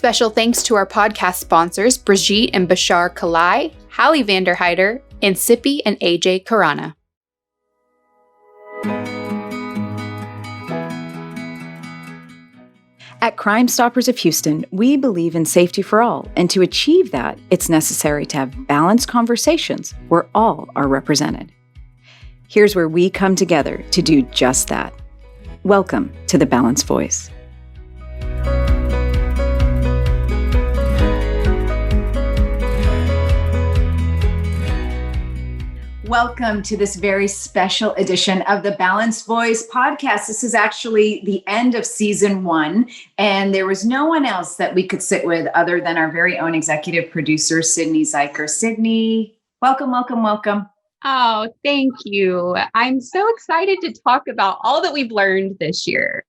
Special thanks to our podcast sponsors, Brigitte and Bashar Kalai, Hallie Vanderheider, and Sippy and AJ Karana. At Crime Stoppers of Houston, we believe in safety for all, and to achieve that, it's necessary to have balanced conversations where all are represented. Here's where we come together to do just that. Welcome to The Balanced Voice. Welcome to this very special edition of the Balanced Voice podcast. This is actually the end of season 1, and there was no one else that we could sit with other than our very own executive producer, Sydney Zuiker. Sydney, welcome, welcome, welcome. Oh, thank you. I'm so excited to talk about all that we've learned this year.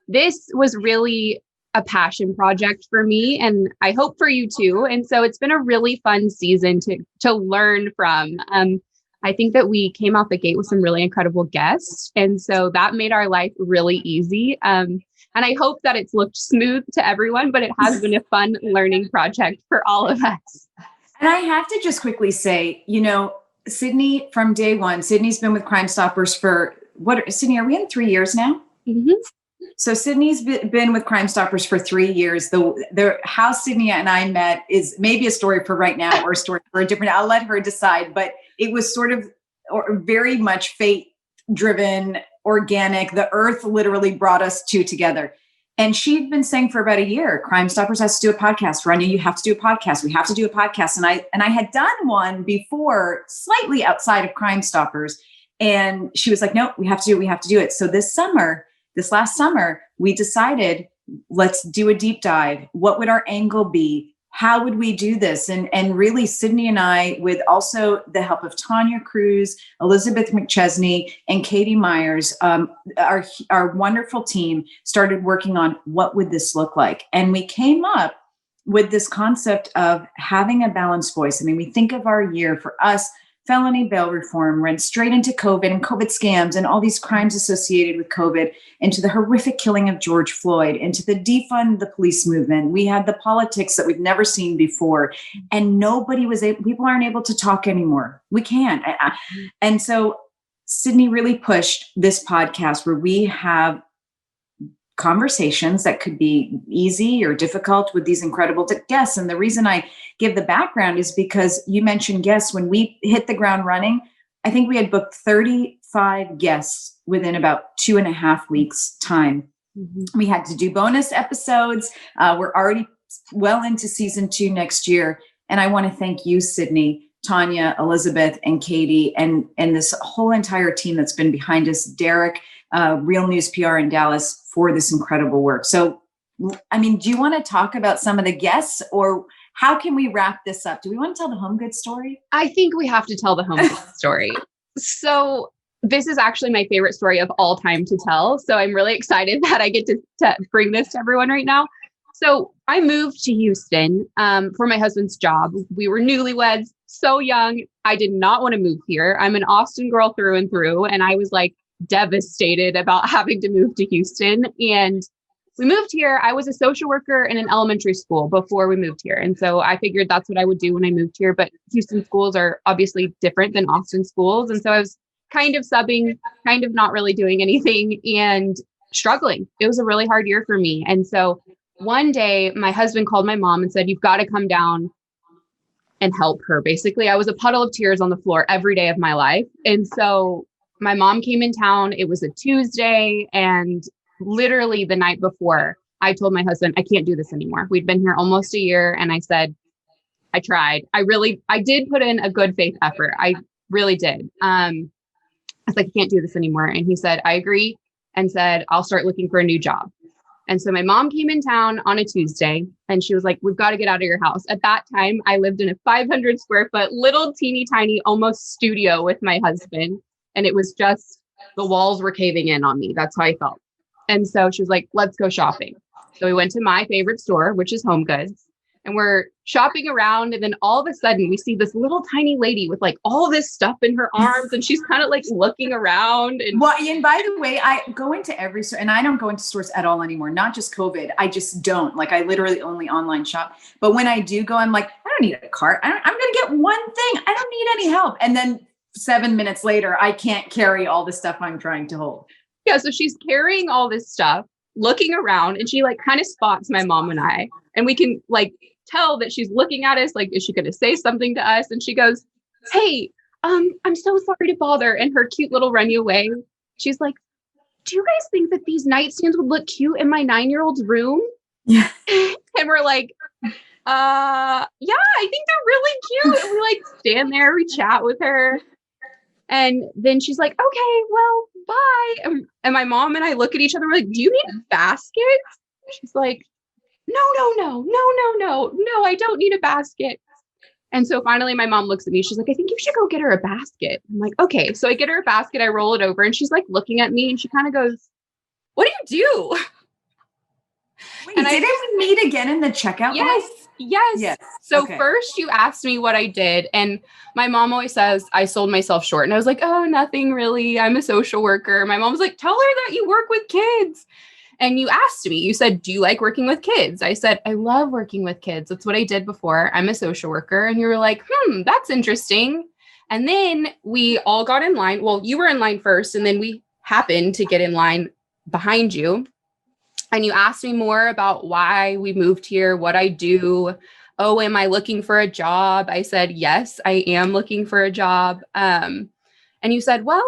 This was really a passion project for me, and I hope for you too. And so it's been a really fun season to learn from. I think that we came out the gate with some really incredible guests. And so that made our life really easy. And I hope that it's looked smooth to everyone, but it has been a fun learning project for all of us. And I have to just quickly say, Sydney, from day one, Sydney's been with Crime Stoppers for Sydney, are we in 3 years now? Mm-hmm. So Sydney's been with Crime Stoppers for 3 years. How Sydney and I met is maybe a story for right now or a story for a different, I'll let her decide, but it was sort of very much fate driven, organic. The earth literally brought us two together. And she'd been saying for about a year, Crime Stoppers has to do a podcast. Rania, you have to do a podcast. We have to do a podcast. And I had done one before, slightly outside of Crime Stoppers. And she was like, no, we have to do it. So this last summer, we decided, let's do a deep dive. What would our angle be? How would we do this? And really, Sydney and I, with also the help of Tanya Cruz, Elizabeth McChesney, and Katie Myers, our wonderful team, started working on what would this look like. And we came up with this concept of having a balanced voice. I mean, we think of our year for us, felony bail reform went straight into COVID and COVID scams and all these crimes associated with COVID, into the horrific killing of George Floyd, into the defund the police movement. We had the politics that we've never seen before, and people aren't able to talk anymore. We can't. And so Sydney really pushed this podcast where we have conversations that could be easy or difficult with these incredible guests. And the reason I give the background is because you mentioned guests. When we hit the ground running, I think we had booked 35 guests within about 2.5 weeks time. Mm-hmm. We had to do bonus episodes. We're already well into season 2 next year. And I want to thank you, Sydney, Tanya, Elizabeth, and Katie, and this whole entire team that's been behind us, Derek, Real News PR in Dallas, for this incredible work. So, I mean, do you want to talk about some of the guests, or how can we wrap this up? Do we want to tell the Home Goods story? I think we have to tell the Home Goods story. So this is actually my favorite story of all time to tell. So I'm really excited that I get to bring this to everyone right now. So I moved to Houston for my husband's job. We were newlyweds, so young. I did not want to move here. I'm an Austin girl through and through. And I was like devastated about having to move to Houston. And we moved here. I was a social worker in an elementary school before we moved here. And so I figured that's what I would do when I moved here. But Houston schools are obviously different than Austin schools. And so I was kind of subbing, kind of not really doing anything and struggling. It was a really hard year for me. And so one day my husband called my mom and said, you've got to come down and help her. Basically, I was a puddle of tears on the floor every day of my life. And so my mom came in town. It was a Tuesday, and literally the night before, I told my husband, I can't do this anymore. We'd been here almost a year. And I said, I tried. I did put in a good faith effort. I really did. I was like, I can't do this anymore. And he said, I agree, and said, I'll start looking for a new job. And so my mom came in town on a Tuesday, and she was like, we've got to get out of your house. At that time, I lived in a 500 square foot, little teeny tiny, almost studio with my husband. And it was just, the walls were caving in on me. That's how I felt. And so she was like, let's go shopping. So we went to my favorite store, which is Home Goods. and we're shopping around. And then all of a sudden we see this little tiny lady with like all this stuff in her arms, and she's kind of like looking around. And by the way, I go into every store, and I don't go into stores at all anymore. Not just COVID. I just don't. Like, I literally only online shop. But when I do go, I'm like, I don't need a cart. I'm going to get one thing. I don't need any help. And then 7 minutes later, I can't carry all the stuff I'm trying to hold. Yeah. So she's carrying all this stuff, looking around, and she like kind of spots my mom and I, and we can like tell that she's looking at us. Like, is she going to say something to us? And she goes, hey, I'm so sorry to bother. And her cute little Rania way, she's like, do you guys think that these nightstands would look cute in my 9-year-old's room? Yeah. And we're like, yeah, I think they're really cute. And we like stand there, we chat with her. And then she's like, okay, well, bye. And my mom and I look at each other. We're like, do you need a basket? She's like, no, I don't need a basket. And so finally my mom looks at me. She's like, I think you should go get her a basket. I'm like, okay. So I get her a basket. I roll it over, and she's like looking at me, and she kind of goes, what do you do? Wait, and didn't we meet again in the checkout? Yes. So first you asked me what I did, and my mom always says I sold myself short. And I was like, oh, nothing really. I'm a social worker. My mom's like, tell her that you work with kids. And you asked me, you said, do you like working with kids? I said, I love working with kids. That's what I did before. I'm a social worker. And you were like, that's interesting. And then we all got in line. Well, you were in line first, and then we happened to get in line behind you. And you asked me more about why we moved here, what I do. Oh, am I looking for a job? I said, yes, I am looking for a job. And you said, well,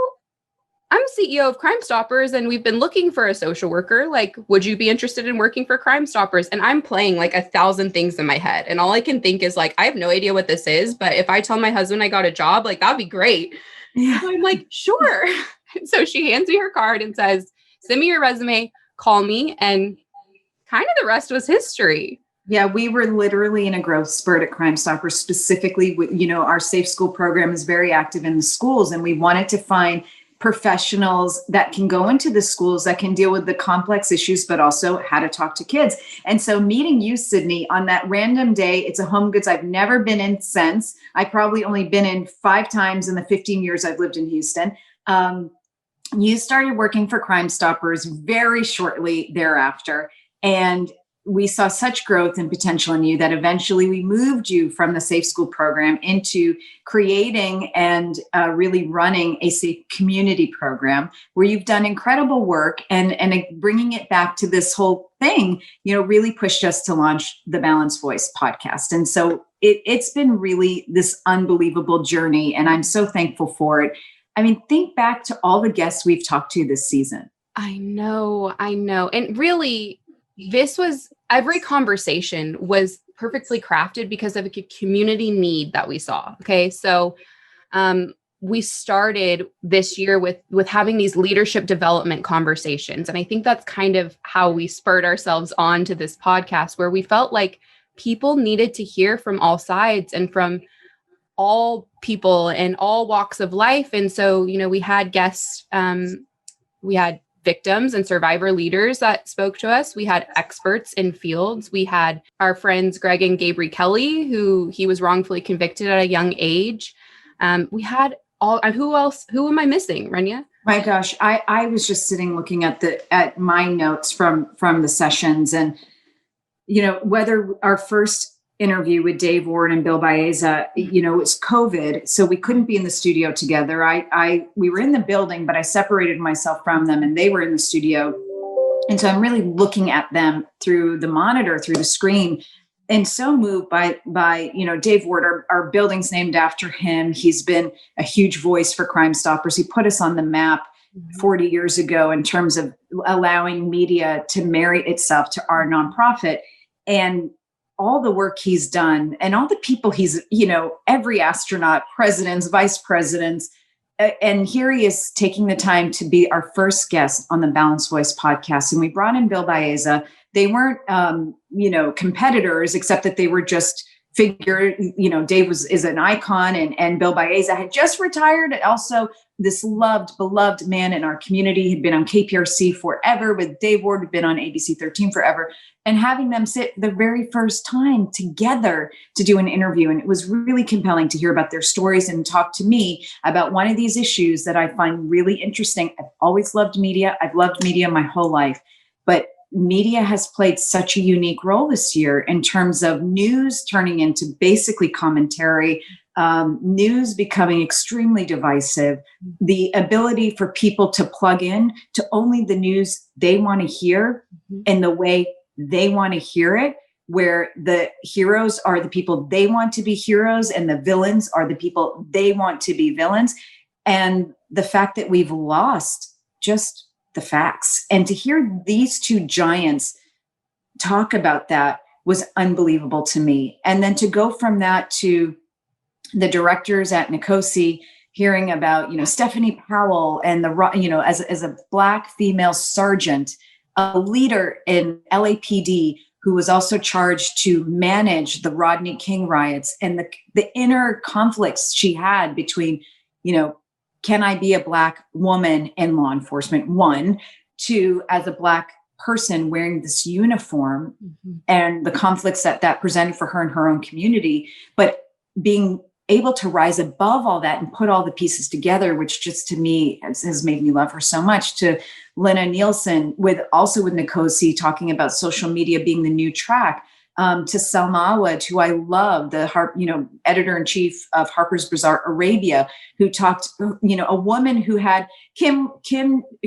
I'm CEO of Crime Stoppers, and we've been looking for a social worker. Like, would you be interested in working for Crime Stoppers? And I'm playing like 1,000 things in my head. And all I can think is like, I have no idea what this is, but if I tell my husband I got a job, like, that'd be great. Yeah. So I'm like, sure. So she hands me her card and says, send me your resume, call me. And kind of the rest was history. Yeah, we were literally in a growth spurt at Crime Stoppers. Specifically, our Safe School program is very active in the schools, and we wanted to find professionals that can go into the schools that can deal with the complex issues, but also how to talk to kids. And so meeting you, Sydney, on that random day, it's a Home Goods I've never been in since. I probably only been in 5 times in the 15 years I've lived in Houston. You started working for Crime Stoppers very shortly thereafter. And we saw such growth and potential in you that eventually we moved you from the Safe School program into creating and really running a safe community program where you've done incredible work, and bringing it back to this whole thing, really pushed us to launch the Balanced Voice podcast. And so it's been really this unbelievable journey, and I'm so thankful for it. I mean, think back to all the guests we've talked to this season. I know. And really, every conversation was perfectly crafted because of a community need that we saw. Okay. So, we started this year with having these leadership development conversations. And I think that's kind of how we spurred ourselves on to this podcast, where we felt like people needed to hear from all sides and from all people in all walks of life. And so, we had guests, we had victims and survivor leaders that spoke to us. We had experts in fields. We had our friends, Greg and Gabriel Kelly, he was wrongfully convicted at a young age. We had who else? Who am I missing, Rania? My gosh, I was just sitting looking at my notes from the sessions, and, whether our first interview with Dave Ward and Bill Baeza, it was COVID, so we couldn't be in the studio together. We were in the building, but I separated myself from them, and they were in the studio. And so I'm really looking at them through the monitor, through the screen, and so moved by Dave Ward. Our building's named after him. He's been a huge voice for Crime Stoppers. He put us on the map 40 years ago in terms of allowing media to marry itself to our nonprofit. And all the work he's done, and all the people he's, every astronaut, presidents, vice presidents. And here he is taking the time to be our first guest on the Balanced Voice podcast. And we brought in Bill Baeza. They weren't, competitors, except that they were just figure. Dave is an icon, and Bill Baeza had just retired. Also, this beloved man in our community, had been on KPRC forever with Dave Ward, had been on ABC 13 forever, and having them sit the very first time together to do an interview. And it was really compelling to hear about their stories and talk to me about one of these issues that I find really interesting. I've always loved media. I've loved media my whole life, but media has played such a unique role this year in terms of news turning into basically commentary, news becoming extremely divisive, the ability for people to plug in to only the news they want to hear in the way they want to hear it, where the heroes are the people they want to be heroes and the villains are the people they want to be villains. And the fact that we've lost just the facts. And to hear these two giants talk about that was unbelievable to me. And then to go from that to the directors at Nicosi hearing about, Stephanie Powell and as a Black female sergeant, a leader in LAPD who was also charged to manage the Rodney King riots and the inner conflicts she had between, can I be a Black woman in law enforcement? One, two, as a Black person wearing this uniform and the conflicts that presented for her in her own community, but being able to rise above all that and put all the pieces together, which just to me has made me love her so much. To Lena Nielsen with Nicosi talking about social media being the new track. To Salma Awad, who I love, the editor-in-chief of Harper's Bazaar Arabia, who talked, a woman who had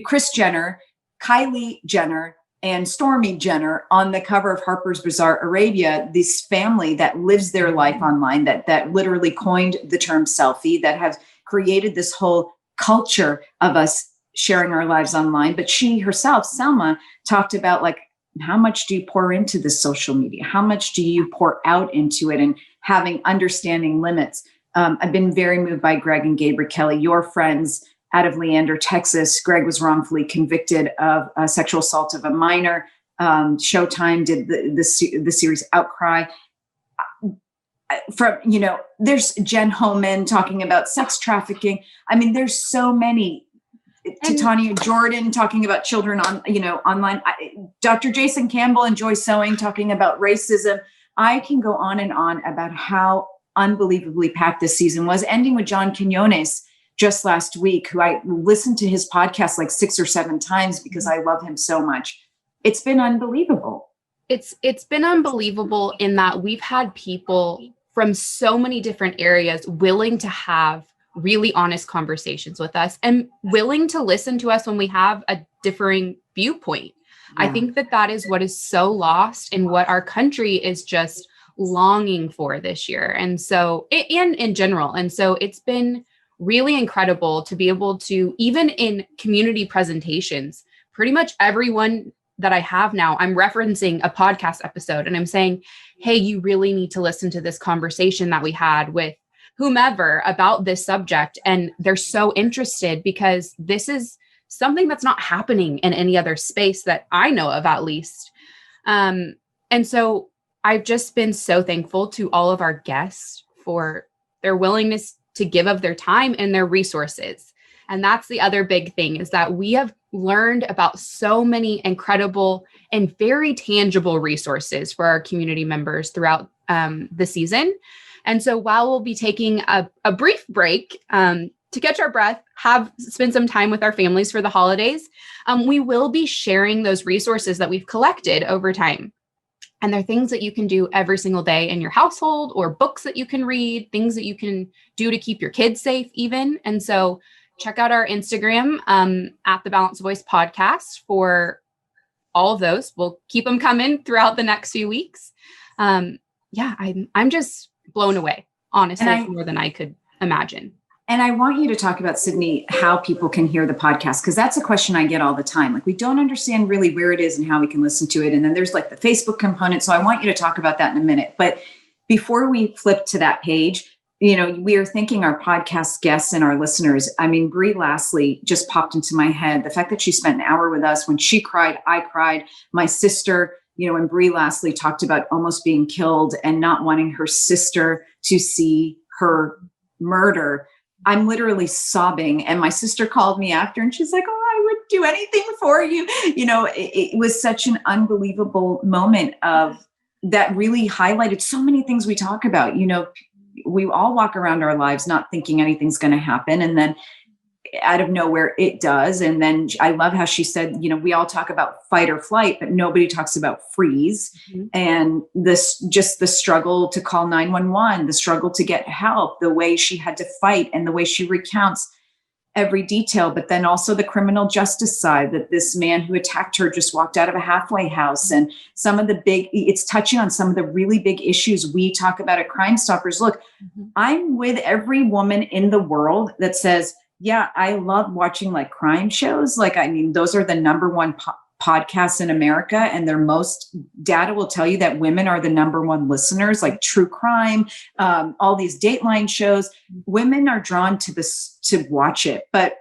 Kris Jenner, Kylie Jenner, and Stormy Jenner on the cover of Harper's Bazaar Arabia, this family that lives their life online, that literally coined the term selfie, that have created this whole culture of us sharing our lives online. But she herself, Selma, talked about how much do you pour into the social media? How much do you pour out into it, and understanding limits? I've been very moved by Greg and Gabriel Kelly, your friends out of Leander, Texas. Greg was wrongfully convicted of sexual assault of a minor. Showtime did the series Outcry. There's Jen Holman talking about sex trafficking. I mean, there's so many. Titania Jordan talking about children online. Dr. Jason Campbell and Joy Sewing talking about racism. I can go on and on about how unbelievably packed this season was, ending with John Quinones just last week, who I listened to his podcast 6 or 7 times because I love him so much. It's been unbelievable. It's been unbelievable in that we've had people from so many different areas willing to have really honest conversations with us and willing to listen to us when we have a differing viewpoint. Yeah. I think that is what is so lost in what our country is just longing for this year. And so, and in general. And so it's been really incredible to be able to, even in community presentations, pretty much everyone that I have now, I'm referencing a podcast episode and I'm saying, hey, you really need to listen to this conversation that we had with whomever about this subject. And they're so interested because this is something that's not happening in any other space that I know of, at least. And so I've just been so thankful to all of our guests for their willingness to give of their time and their resources. And that's the other big thing, is that we have learned about so many incredible and very tangible resources for our community members throughout the season. And so while we'll be taking a brief break to catch our breath, spend some time with our families for the holidays, we will be sharing those resources that we've collected over time. And they're things that you can do every single day in your household, or books that you can read, things that you can do to keep your kids safe even. And so check out our Instagram at the Balanced Voice Podcast for all of those. We'll keep them coming throughout the next few weeks. I'm just blown away, honestly, more than I could imagine. And I want you to talk about, Sydney, how people can hear the podcast, because that's a question I get all the time. We don't understand really where it is and how we can listen to it. And then there's the Facebook component. So I want you to talk about that in a minute. But before we flip to that page, we are thanking our podcast guests and our listeners. I mean, Brie Lastly just popped into my head. The fact that she spent an hour with us, when she cried, I cried. My sister, when Brie Lastly talked about almost being killed and not wanting her sister to see her murder, I'm literally sobbing. And my sister called me after and she's like, oh, I would do anything for you. It was such an unbelievable moment that really highlighted so many things we talk about. We all walk around our lives not thinking anything's going to happen. And then out of nowhere, it does. And then I love how she said, we all talk about fight or flight, but nobody talks about freeze. Mm-hmm. And just the struggle to call 911, the struggle to get help, the way she had to fight and the way she recounts every detail, but then also the criminal justice side, that this man who attacked her just walked out of a halfway house, and it's touching on some of the really big issues we talk about at Crime Stoppers. Look, I'm with every woman in the world that says, yeah, I love watching like crime shows. Those are the number one podcasts in America, and data will tell you that women are the number one listeners, like true crime, all these Dateline shows. Women are drawn to this, to watch it, but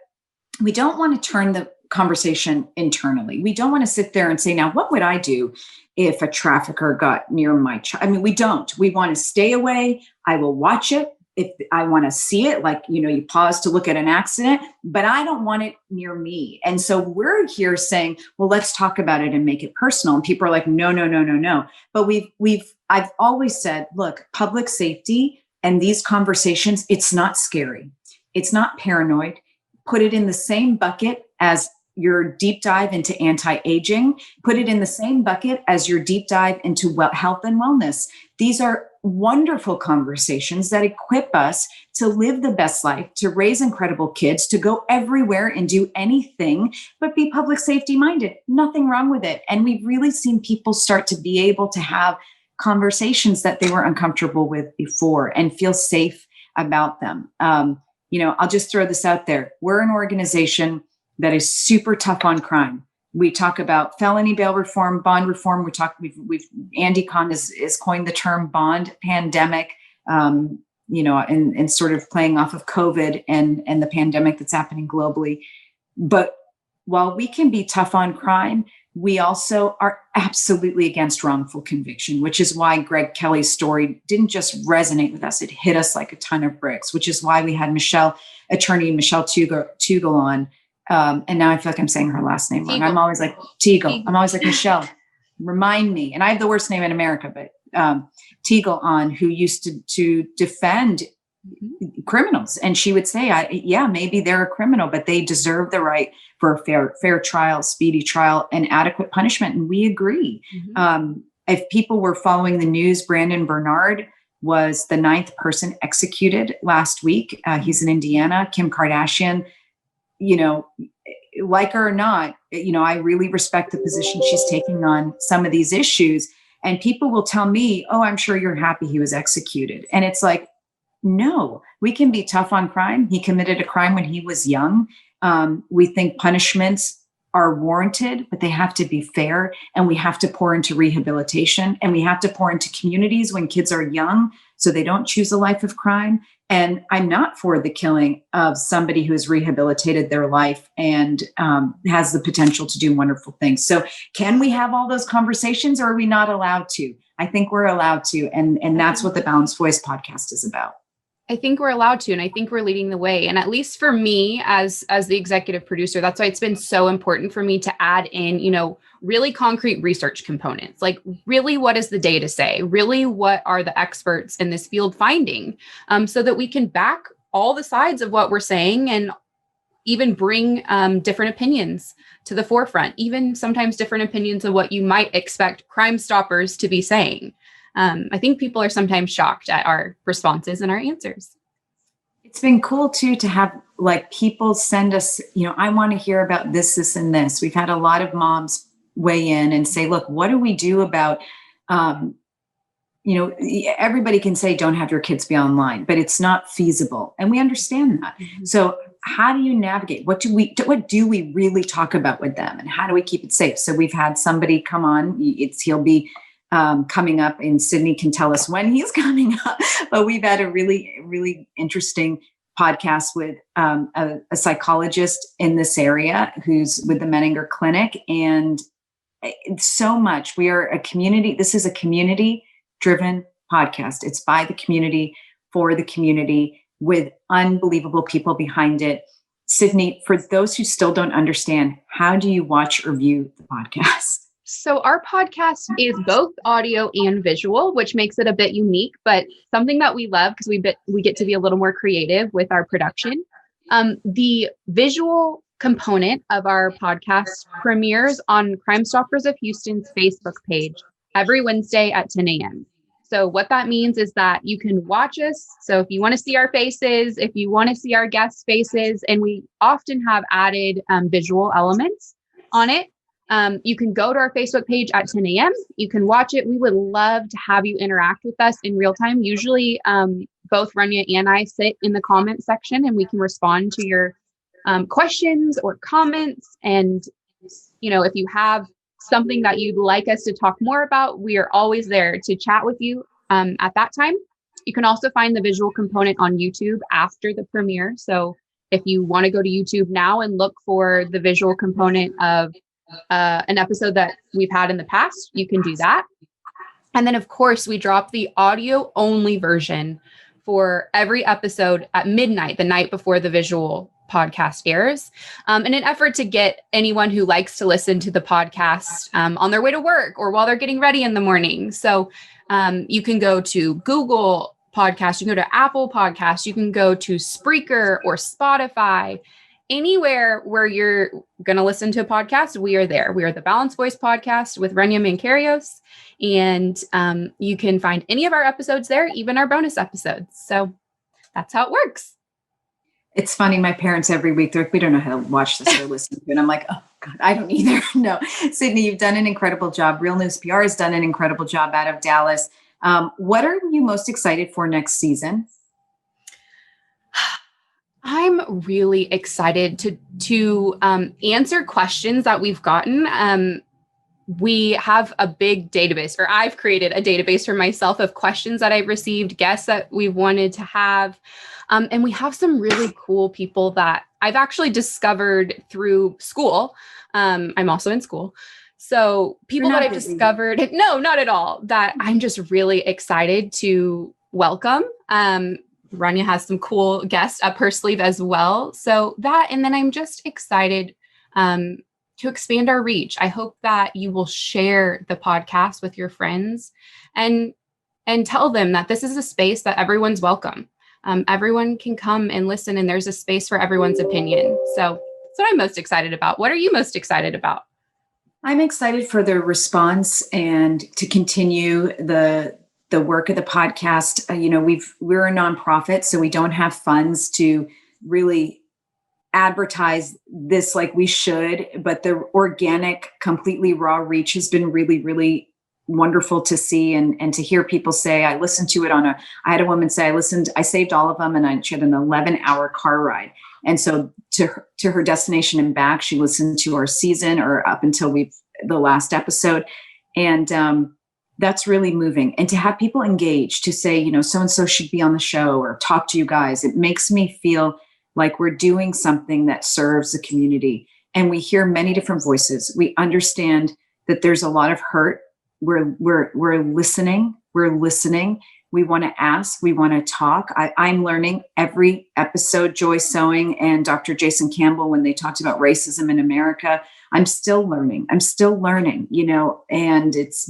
we don't want to turn the conversation internally. We don't want to sit there and say, now, what would I do if a trafficker got near my child? We don't. We want to stay away. I will watch it. If I want to see it, you pause to look at an accident, but I don't want it near me. And so we're here saying, well, let's talk about it and make it personal. And people are like, no. But I've always said, look, public safety and these conversations, it's not scary. It's not paranoid. Put it in the same bucket as your deep dive into anti-aging. Put it in the same bucket as your deep dive into health and wellness. These are wonderful conversations that equip us to live the best life, to raise incredible kids, to go everywhere and do anything, but be public safety minded. Nothing wrong with it. And we've really seen people start to be able to have conversations that they were uncomfortable with before and feel safe about them. I'll just throw this out there. We're an organization that is super tough on crime. We talk about felony bail reform, bond reform. Andy Kahn is coined the term bond pandemic, and sort of playing off of COVID and the pandemic that's happening globally. But while we can be tough on crime, we also are absolutely against wrongful conviction, which is why Greg Kelly's story didn't just resonate with us. It hit us like a ton of bricks, which is why we had attorney Michelle Tugel on. And now I feel like I'm saying her last name wrong. I'm always like Teagle. I'm always like Michelle. Remind me. And I have the worst name in America, but Teagle on, who used to defend criminals, and she would say, maybe they're a criminal, but they deserve the right for a fair trial, speedy trial, and adequate punishment. And we agree. Mm-hmm. If people were following the news, Brandon Bernard was the 9th person executed last week. He's in Indiana. Kim Kardashian, like her or not, I really respect the position she's taking on some of these issues. And people will tell me, oh, I'm sure you're happy he was executed. And it's like, no, we can be tough on crime. He committed a crime when he was young. We think punishments are warranted, but they have to be fair. And we have to pour into rehabilitation, and we have to pour into communities when kids are young, so they don't choose a life of crime. And I'm not for the killing of somebody who has rehabilitated their life and has the potential to do wonderful things. So can we have all those conversations, or are we not allowed to? I think we're allowed to. And that's what the Balanced Voice podcast is about. I think we're allowed to, and I think we're leading the way. And at least for me as the executive producer, that's why it's been so important for me to add in, really concrete research components. Like, really, what does the data say? Really, what are the experts in this field finding? So that we can back all the sides of what we're saying, and even bring different opinions to the forefront, even sometimes different opinions of what you might expect Crime Stoppers to be saying. I think people are sometimes shocked at our responses and our answers. It's been cool too to have people send us, I want to hear about this, and this. We've had a lot of moms weigh in and say, look, what do we do about, everybody can say don't have your kids be online, but it's not feasible. And we understand that. Mm-hmm. So how do you navigate? What do we really talk about with them, and how do we keep it safe? So we've had somebody come on, he'll be coming up, and Sydney can tell us when he's coming up. But we've had a really, really interesting podcast with a psychologist in this area who's with the Menninger Clinic. And it's so much. We are a community. This is a community driven podcast. It's by the community, for the community, with unbelievable people behind it. Sydney, for those who still don't understand, how do you watch or view the podcast? So our podcast is both audio and visual, which makes it a bit unique, but something that we love because we get to be a little more creative with our production. The visual component of our podcast premieres on Crime Stoppers of Houston's Facebook page every Wednesday at 10 a.m. So what that means is that you can watch us. So if you want to see our faces, if you want to see our guest faces, and we often have added visual elements on it, you can go to our Facebook page at 10 a.m. You can watch it. We would love to have you interact with us in real time. Usually both Rania and I sit in the comment section and we can respond to your questions or comments. And, if you have something that you'd like us to talk more about, we are always there to chat with you at that time. You can also find the visual component on YouTube after the premiere. So if you want to go to YouTube now and look for the visual component of an episode that we've had in the past, you can do that. And then, of course, we drop the audio only version for every episode at midnight, the night before the visual podcast airs, in an effort to get anyone who likes to listen to the podcast on their way to work or while they're getting ready in the morning. So you can go to Google Podcasts, you can go to Apple Podcasts, you can go to Spreaker or Spotify. Anywhere where you're going to listen to a podcast, we are there. We are the Balanced Voice Podcast with Rania Mankarious. And you can find any of our episodes there, even our bonus episodes. So that's how it works. It's funny. My parents every week, they're like, we don't know how to watch this or listen to it. And I'm like, oh God, I don't either. No, Sydney, you've done an incredible job. Real News PR has done an incredible job out of Dallas. What are you most excited for next season? I'm really excited to answer questions that we've gotten. We have a big database, or I've created a database for myself of questions that I've received, guests that we've wanted to have. And we have some really cool people that I've actually discovered through school. I'm also in school. So people that I've discovered, no, not at all, that I'm just really excited to welcome. Rania has some cool guests up her sleeve as well. So that, and then I'm just excited to expand our reach. I hope that you will share the podcast with your friends and tell them that this is a space that everyone's welcome. Everyone can come and listen, and there's a space for everyone's opinion. So that's what I'm most excited about. What are you most excited about? I'm excited for the response and to continue the work of the podcast. We're a nonprofit, so we don't have funds to really advertise this like we should, but the organic, completely raw reach has been really, really wonderful to see and to hear people say, I listened to it I had a woman say, I saved all of them, and she had an 11-hour car ride. And so to her destination and back, she listened to our season or up until the last episode. And that's really moving. And to have people engage, to say, so-and-so should be on the show or talk to you guys, it makes me feel like we're doing something that serves the community. And we hear many different voices. We understand that there's a lot of hurt. We're listening. We're listening. We want to ask. We want to talk. I'm learning every episode. Joy Sewing and Dr. Jason Campbell, when they talked about racism in America, I'm still learning. And it's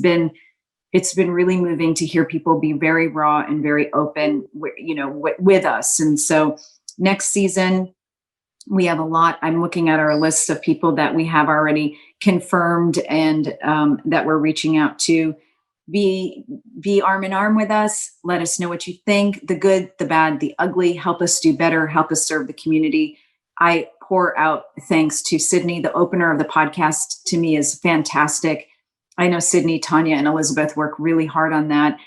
been really moving to hear people be very raw and very open, with us. And so next season, we have a lot. I'm looking at our list of people that we have already confirmed and that we're reaching out to. Be arm in arm with us. Let us know what you think, the good, the bad, the ugly. Help us do better. Help us serve the community. I pour out thanks to Sydney. The opener of the podcast to me is fantastic. I know Sydney, Tanya, and Elizabeth work really hard on that.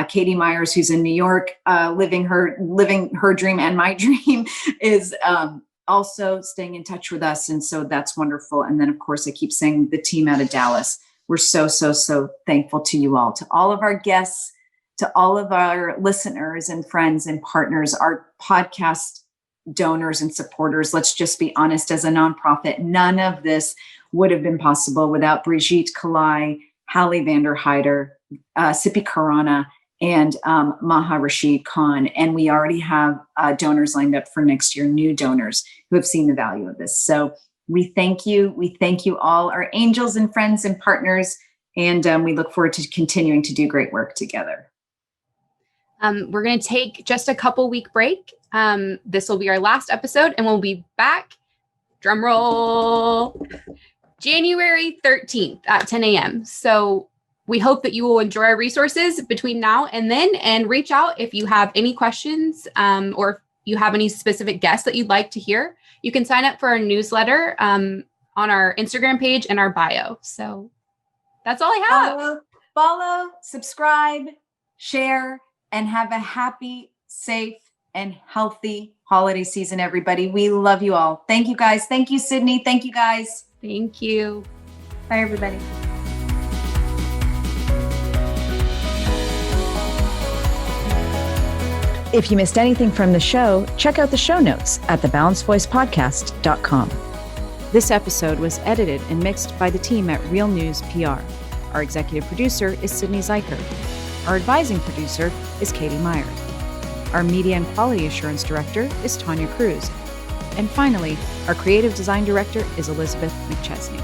Katie Myers, who's in New York, living her dream and my dream, is also staying in touch with us. And so that's wonderful. And then, of course, I keep saying the team out of Dallas. We're so, so, so thankful to you all, to all of our guests, to all of our listeners and friends and partners, our podcast donors and supporters. Let's just be honest, as a nonprofit, none of this would have been possible without Brigitte Kalai, Hallie Vanderheider, Sippy Karana, and Maha Rashid Khan. And we already have donors lined up for next year, new donors who have seen the value of this. So we thank you. We thank you all, our angels and friends and partners. And we look forward to continuing to do great work together. We're going to take just a couple week break. This will be our last episode, and we'll be back, drum roll, January 13th at 10 a.m. So we hope that you will enjoy our resources between now and then, and reach out if you have any questions or if you have any specific guests that you'd like to hear. You can sign up for our newsletter on our Instagram page and our bio. So that's all I have. Follow, subscribe, share, and have a happy, safe, and healthy holiday season, everybody. We love you all. Thank you, guys. Thank you, Sydney. Thank you, guys. Thank you. Bye, everybody. If you missed anything from the show, check out the show notes at thebalancedvoicepodcast.com. This episode was edited and mixed by the team at Real News PR. Our executive producer is Sydney Zuiker. Our advising producer is Katie Meyer. Our media and quality assurance director is Tanya Cruz. And finally, our creative design director is Elizabeth McChesney.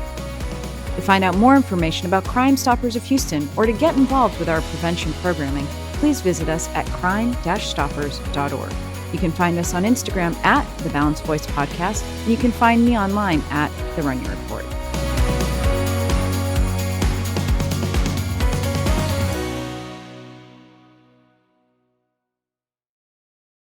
To find out more information about Crime Stoppers of Houston or to get involved with our prevention programming, please visit us at crime-stoppers.org. You can find us on Instagram at The Balanced Voice Podcast, and you can find me online at The Rania Report.